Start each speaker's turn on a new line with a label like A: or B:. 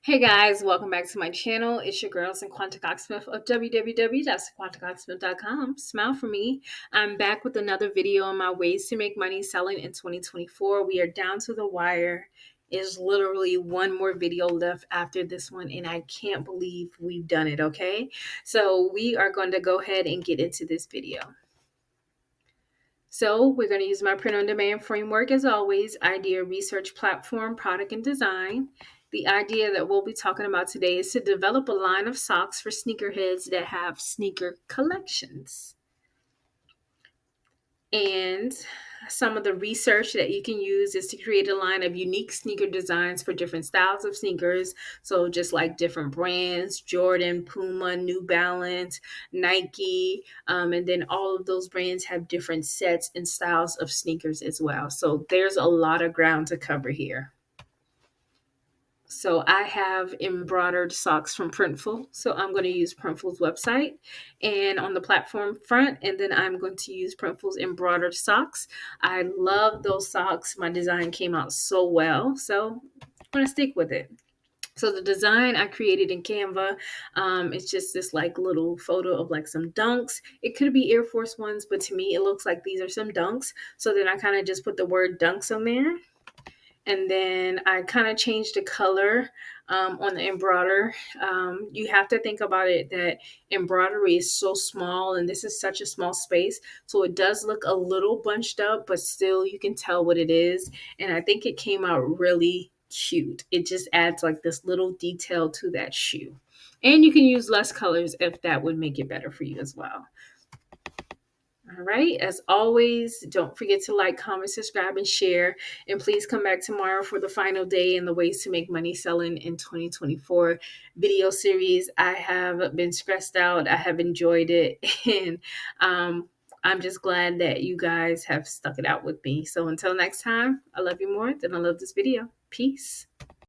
A: Hey guys, welcome back to my channel. It's your girl Cinquanta Cox-Smith of www.cinquantacoxsmith.com. Smile for me. I'm back with another video on my ways to make money selling in 2024. We are down to the wire. Is literally one more video left after this one, and I can't believe we've done it. Okay, so we are going to go ahead and get into this video. So we're going to use my print-on-demand framework as always, idea, research, platform, product, and design. The idea that we'll be talking about today is to develop a line of socks for sneakerheads that have sneaker collections. And some of the research that you can use is to create a line of unique sneaker designs for different styles of sneakers. So just like different brands, Jordan, Puma, New Balance, Nike, and then all of those brands have different sets and styles of sneakers as well. So there's a lot of ground to cover here. So I have embroidered socks from Printful. So I'm going to use Printful's website and on the platform front, and then I'm going to use Printful's embroidered socks. I love those socks. My design came out so well. So I'm going to stick with it. So the design I created in Canva, it's just this like little photo of like some dunks. It could be Air Force Ones, but to me, it looks like these are some dunks. So then I kind of just put the word dunks on there. And then I kind of changed the color on the embroider. You have to think about it that embroidery is so small and this is such a small space. So it does look a little bunched up, but still you can tell what it is. And I think it came out really cute. It just adds like this little detail to that shoe. And you can use less colors if that would make it better for you as well. All right. As always, don't forget to like, comment, subscribe, and share. And please come back tomorrow for the final day and the ways to make money selling in 2024 video series. I have been stressed out. I have enjoyed it. And I'm just glad that you guys have stuck it out with me. So until next time, I love you more than I love this video. Peace.